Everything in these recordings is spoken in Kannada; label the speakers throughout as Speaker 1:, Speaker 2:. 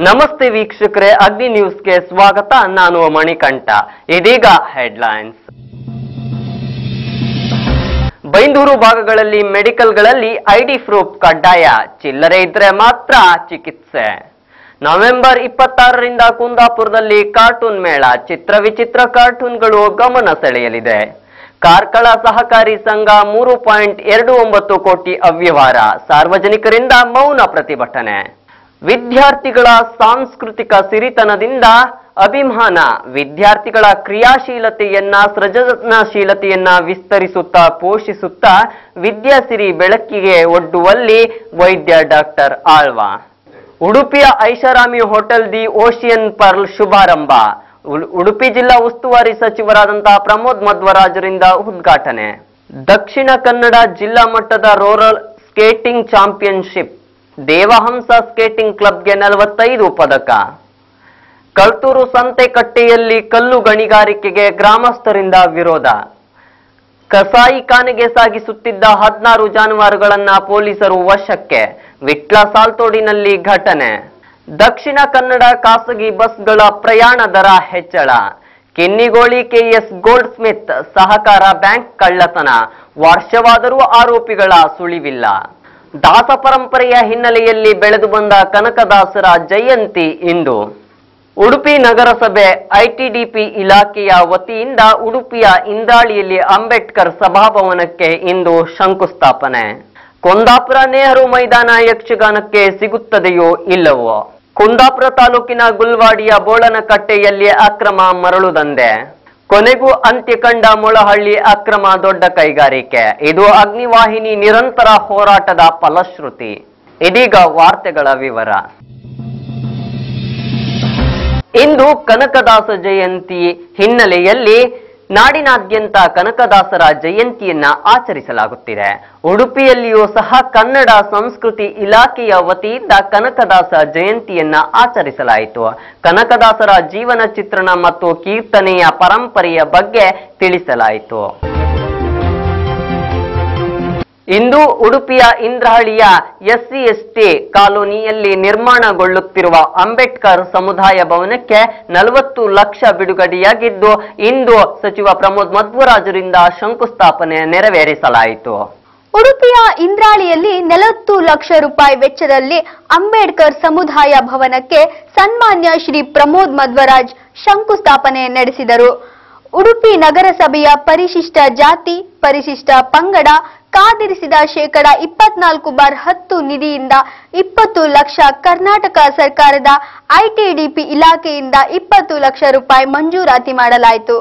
Speaker 1: ನಮಸ್ತೆ ವೀಕ್ಷಕರೇ, ಅಗ್ನಿ ನ್ಯೂಸ್ಗೆ ಸ್ವಾಗತ. ನಾನು ಮಣಿಕಂಠ. ಇದೀಗ ಹೆಡ್ಲೈನ್ಸ್. ಬೈಂದೂರು ಭಾಗಗಳಲ್ಲಿ ಮೆಡಿಕಲ್ಗಳಲ್ಲಿ ಐಡಿ ಪ್ರೂಫ್ ಕಡ್ಡಾಯ, ಚಿಲ್ಲರೆ ಇದ್ರೆ ಮಾತ್ರ ಚಿಕಿತ್ಸೆ. ನವೆಂಬರ್ 26ರಿಂದ ಕುಂದಾಪುರದಲ್ಲಿ ಕಾರ್ಟೂನ್ ಮೇಳ, ಚಿತ್ರ ವಿಚಿತ್ರ ಕಾರ್ಟೂನ್ಗಳು ಗಮನ ಸೆಳೆಯಲಿದೆ. ಕಾರ್ಕಳ ಸಹಕಾರಿ ಸಂಘ 3.29 ಕೋಟಿ ಅವ್ಯವಹಾರ, ಸಾರ್ವಜನಿಕರಿಂದ ಮೌನ ಪ್ರತಿಭಟನೆ. ವಿದ್ಯಾರ್ಥಿಗಳ ಸಾಂಸ್ಕೃತಿಕ ಸಿರಿತನದಿಂದ ಅಭಿಮಾನ, ವಿದ್ಯಾರ್ಥಿಗಳ ಕ್ರಿಯಾಶೀಲತೆಯನ್ನ ಸೃಜನಶೀಲತೆಯನ್ನ ವಿಸ್ತರಿಸುತ್ತಾ ಪೋಷಿಸುತ್ತಾ ವಿದ್ಯಾಸಿರಿ ಬೆಳಕಿಗೆ ಒಡ್ಡುವಲ್ಲಿ ವೈದ್ಯ ಡಾಕ್ಟರ್ ಆಳ್ವ. ಉಡುಪಿಯ ಐಷಾರಾಮಿ ಹೋಟೆಲ್ ದಿ ಓಷಿಯನ್ ಪರ್ಲ್ ಶುಭಾರಂಭ, ಉಡುಪಿ ಜಿಲ್ಲಾ ಉಸ್ತುವಾರಿ ಸಚಿವರಾದಂತಹ ಪ್ರಮೋದ್ ಮಧ್ವರಾಜರಿಂದ ಉದ್ಘಾಟನೆ. ದಕ್ಷಿಣ ಕನ್ನಡ ಜಿಲ್ಲಾ ಮಟ್ಟದ ರೋಲರ್ ಸ್ಕೇಟಿಂಗ್ ಚಾಂಪಿಯನ್ಶಿಪ್, ದೇವಹಂಸ ಸ್ಕೇಟಿಂಗ್ ಕ್ಲಬ್ಗೆ 45 ಪದಕ. ಕಲ್ತೂರು ಸಂತೆಕಟ್ಟೆಯಲ್ಲಿ ಕಲ್ಲು ಗಣಿಗಾರಿಕೆಗೆ ಗ್ರಾಮಸ್ಥರಿಂದ ವಿರೋಧ. ಕಸಾಯಿಖಾನೆಗೆ ಸಾಗಿಸುತ್ತಿದ್ದ 16 ಜಾನುವಾರುಗಳನ್ನ ಪೊಲೀಸರು ವಶಕ್ಕೆ, ವಿಟ್ಲ ಸಾಲ್ತೋಡಿನಲ್ಲಿ ಘಟನೆ. ದಕ್ಷಿಣ ಕನ್ನಡ ಖಾಸಗಿ ಬಸ್ಗಳ ಪ್ರಯಾಣ ದರ ಹೆಚ್ಚಳ. ಕಿನ್ನಿಗೋಳಿ ಕೆಎಸ್ ಗೋಲ್ಡ್ ಸ್ಮಿತ್ ಸಹಕಾರ ಬ್ಯಾಂಕ್ ಕಳ್ಳತನ, ವರ್ಷವಾದರೂ ಆರೋಪಿಗಳ ಸುಳಿವಿಲ್ಲ. ದಾಸ ಪರಂಪರೆಯ ಹಿನ್ನೆಲೆಯಲ್ಲಿ ಬೆಳೆದು ಬಂದ ಕನಕದಾಸರ ಜಯಂತಿ ಇಂದು. ಉಡುಪಿ ನಗರಸಭೆ ಐಟಿಡಿಪಿ ಇಲಾಖೆಯ ವತಿಯಿಂದ ಉಡುಪಿಯ ಇಂದ್ರಾಳಿಯಲ್ಲಿ ಅಂಬೇಡ್ಕರ್ ಸಭಾಭವನಕ್ಕೆ ಇಂದು ಶಂಕುಸ್ಥಾಪನೆ. ಕುಂದಾಪುರ ನೆಹರು ಮೈದಾನ ಯಕ್ಷಗಾನಕ್ಕೆ ಸಿಗುತ್ತದೆಯೋ ಇಲ್ಲವೋ? ಕುಂದಾಪುರ ತಾಲೂಕಿನ ಗುಲ್ವಾಡಿಯ ಬೋಳನಕಟ್ಟೆಯಲ್ಲಿ ಅಕ್ರಮ ಮರಳು ದಂಧೆ, ಕೊನೆಗೂ ಅಂತ್ಯ ಕಂಡ ಮೊಳಹಳ್ಳಿ ಅಕ್ರಮ ದೊಡ್ಡ ಕೈಗಾರಿಕೆ. ಇದು ಅಗ್ನಿವಾಹಿನಿ ನಿರಂತರ ಹೋರಾಟದ ಫಲಶ್ರುತಿ. ಇದೀಗ ವಾರ್ತೆಗಳ ವಿವರ. ಇಂದು ಕನಕದಾಸ ಜಯಂತಿ ಹಿನ್ನೆಲೆಯಲ್ಲಿ ನಾಡಿನಾದ್ಯಂತ ಕನಕದಾಸರ ಜಯಂತಿಯನ್ನ ಆಚರಿಸಲಾಗುತ್ತಿದೆ. ಉಡುಪಿಯಲ್ಲಿಯೂ ಸಹ ಕನ್ನಡ ಸಂಸ್ಕೃತಿ ಇಲಾಖೆಯ ವತಿಯಿಂದ ಕನಕದಾಸ ಜಯಂತಿಯನ್ನ ಆಚರಿಸಲಾಯಿತು. ಕನಕದಾಸರ ಜೀವನ ಚಿತ್ರಣ ಮತ್ತು ಕೀರ್ತನೆಯ ಪರಂಪರೆಯ ಬಗ್ಗೆ ತಿಳಿಸಲಾಯಿತು. ಇಂದು ಉಡುಪಿಯ ಇಂದ್ರಹಳ್ಳಿಯ SC/ST ಕಾಲೋನಿಯಲ್ಲಿ ನಿರ್ಮಾಣಗೊಳ್ಳುತ್ತಿರುವ ಅಂಬೇಡ್ಕರ್ ಸಮುದಾಯ ಭವನಕ್ಕೆ 40 ಲಕ್ಷ ಬಿಡುಗಡೆಯಾಗಿದ್ದು, ಇಂದು ಸಚಿವ ಪ್ರಮೋದ್ ಮಧ್ವರಾಜರಿಂದ ಶಂಕುಸ್ಥಾಪನೆ ನೆರವೇರಿಸಲಾಯಿತು.
Speaker 2: ಉಡುಪಿಯ ಇಂದ್ರಾಳಿಯಲ್ಲಿ 40 ಲಕ್ಷ ರೂಪಾಯಿ ವೆಚ್ಚದಲ್ಲಿ ಅಂಬೇಡ್ಕರ್ ಸಮುದಾಯ ಭವನಕ್ಕೆ ಸನ್ಮಾನ್ಯ ಶ್ರೀ ಪ್ರಮೋದ್ ಮಧ್ವರಾಜ್ ಶಂಕುಸ್ಥಾಪನೆ ನಡೆಸಿದರು. ಉಡುಪಿ ನಗರಸಭೆಯ ಪರಿಶಿಷ್ಟ ಜಾತಿ, ಪರಿಶಿಷ್ಟ ಪಂಗಡ ಕಾದಿರಿಸಿದ ಶೇಕಡ 24/10 ನಿಧಿಯಿಂದ 20 ಲಕ್ಷ, ಕರ್ನಾಟಕ ಸರ್ಕಾರದ ಐಟಿಡಿಪಿ ಇಲಾಖೆಯಿಂದ 20 ಲಕ್ಷ ರೂಪಾಯಿ ಮಂಜೂರಾತಿ ಮಾಡಲಾಯಿತು.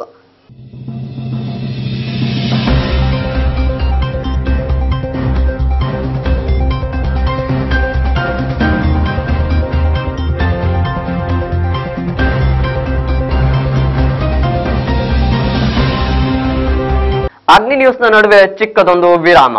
Speaker 1: ಅಗ್ನಿ ನ್ಯೂಸ್ನ ನಡುವೆ ಚಿಕ್ಕದೊಂದು ವಿರಾಮ.